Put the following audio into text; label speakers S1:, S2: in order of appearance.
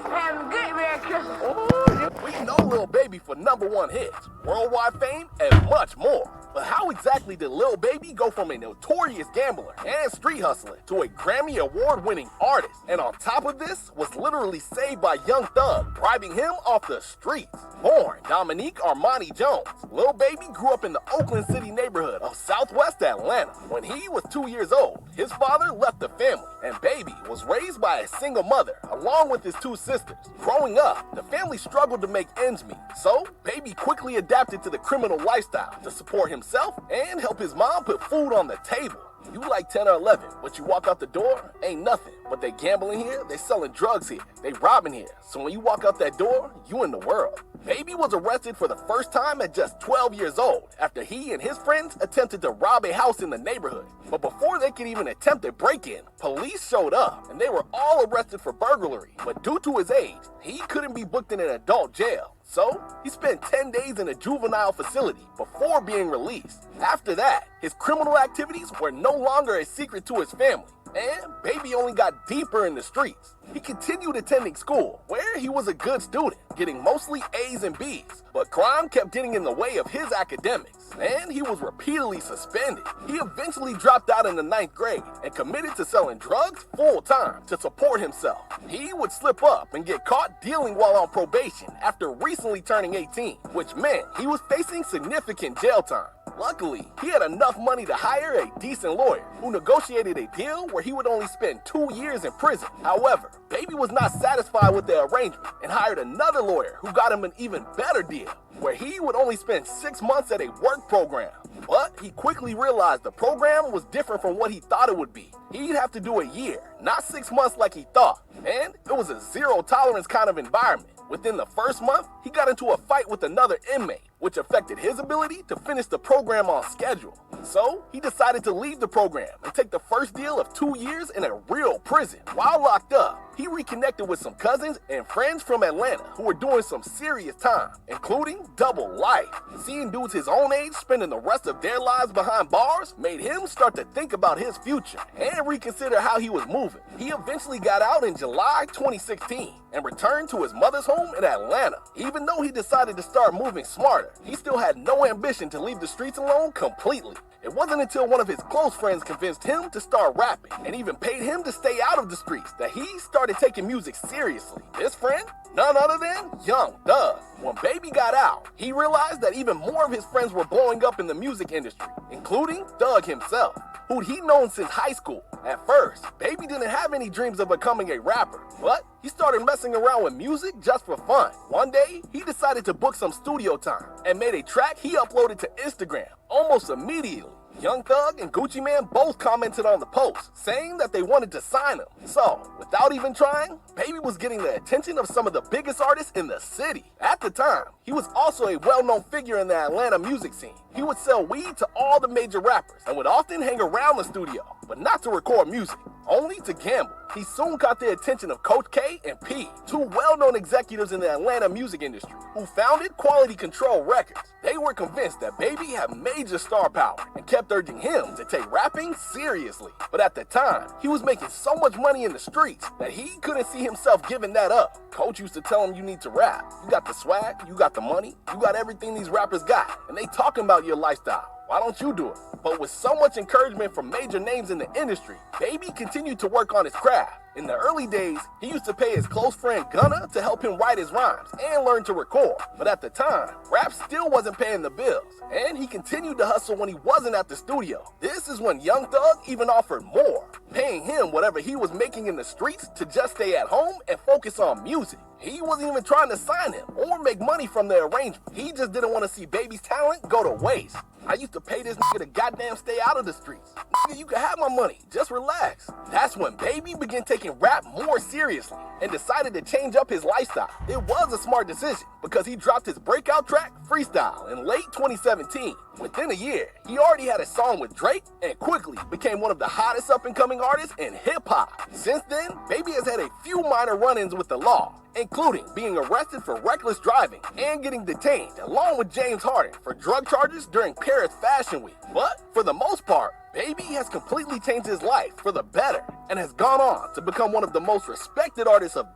S1: and get me a kiss.
S2: We know Lil Baby for #1 hits, worldwide fame, and much more. But how exactly did Lil Baby go from a notorious gambler and street hustler to a Grammy Award-winning artist? And on top of this, was literally saved by Young Thug, bribing him off the streets. Born Dominique Armani Jones, Lil Baby grew up in the Oakland City neighborhood of Southwest Atlanta. When he was 2 years old, his father left the family, and Baby was raised by a single mother, along with his 2 sisters. Growing up, the family struggled to make ends meet, so Baby quickly adapted to the criminal lifestyle to support himself and help his mom put food on the table. You like 10 or 11, but you walk out the door, ain't nothing. But they gambling here, they selling drugs here, they robbing here. So when you walk out that door, you in the world. Baby was arrested for the first time at just 12 years old after he and his friends attempted to rob a house in the neighborhood. But before they could even attempt a break-in, police showed up and they were all arrested for burglary. But due to his age, he couldn't be booked in an adult jail. So he spent 10 days in a juvenile facility before being released. After that, his criminal activities were no longer a secret to his family. And Baby only got deeper in the streets. He continued attending school, where he was a good student, getting mostly A's and B's. But crime kept getting in the way of his academics, and he was repeatedly suspended. He eventually dropped out in the 9th grade and committed to selling drugs full-time to support himself. He would slip up and get caught dealing while on probation after recently turning 18, which meant he was facing significant jail time. Luckily, he had enough money to hire a decent lawyer who negotiated a deal where he would only spend 2 years in prison. However, Baby was not satisfied with the arrangement and hired another lawyer who got him an even better deal, where he would only spend 6 months at a work program. But he quickly realized the program was different from what he thought it would be. He'd have to do a year, not 6 months like he thought. And it was a zero-tolerance kind of environment. Within the first month, he got into a fight with another inmate, which affected his ability to finish the program on schedule. So he decided to leave the program and take the first deal of 2 years in a real prison. While locked up, he reconnected with some cousins and friends from Atlanta who were doing some serious time, including double life. Seeing dudes his own age spending the rest of their lives behind bars made him start to think about his future and reconsider how he was moving. He eventually got out in July 2016 and returned to his mother's home in Atlanta. Even though he decided to start moving smarter, he still had no ambition to leave the streets alone completely. It wasn't until one of his close friends convinced him to start rapping and even paid him to stay out of the streets that he started taking music seriously. This friend? None other than Young Thug. When Baby got out, he realized that even more of his friends were blowing up in the music industry, including Thug himself, who'd he known since high school. At first, Baby didn't have any dreams of becoming a rapper, but he started messing around with music just for fun. One day, he decided to book some studio time and made a track he uploaded to Instagram almost immediately. Young Thug and Gucci Mane both commented on the post, saying that they wanted to sign him. So, without even trying, Baby was getting the attention of some of the biggest artists in the city. At the time, he was also a well-known figure in the Atlanta music scene. He would sell weed to all the major rappers and would often hang around the studio, but not to record music, only to gamble. He soon caught the attention of Coach K and P, 2 well-known executives in the Atlanta music industry, who founded Quality Control Records. They were convinced that Baby had major star power and kept urging him to take rapping seriously. But at the time, he was making so much money in the streets that he couldn't see himself giving that up. Coach used to tell him, you need to rap. You got the swag, you got the money, you got everything these rappers got, and they talking about your lifestyle. Why don't you do it? But with so much encouragement from major names in the industry, Baby continued to work on his craft. In the early days, he used to pay his close friend Gunna to help him write his rhymes and learn to record. But at the time, rap still wasn't paying the bills, and he continued to hustle when he wasn't at the studio. This is when Young Thug even offered more, paying him whatever he was making in the streets to just stay at home and focus on music. He wasn't even trying to sign him or make money from the arrangement. He just didn't want to see Baby's talent go to waste. I used to pay this nigga to goddamn stay out of the streets. Nigga, you can have my money, just relax. That's when Baby began taking rap more seriously and decided to change up his lifestyle. It was a smart decision because he dropped his breakout track, Freestyle, in late 2017. Within a year, he already had a song with Drake and quickly became one of the hottest up-and-coming artists in hip-hop. Since then, Baby has had a few minor run-ins with the law, including being arrested for reckless driving and getting detained, along with James Harden, for drug charges during Paris Fashion Week. But for the most part, Baby has completely changed his life for the better and has gone on to become one of the most respected artists of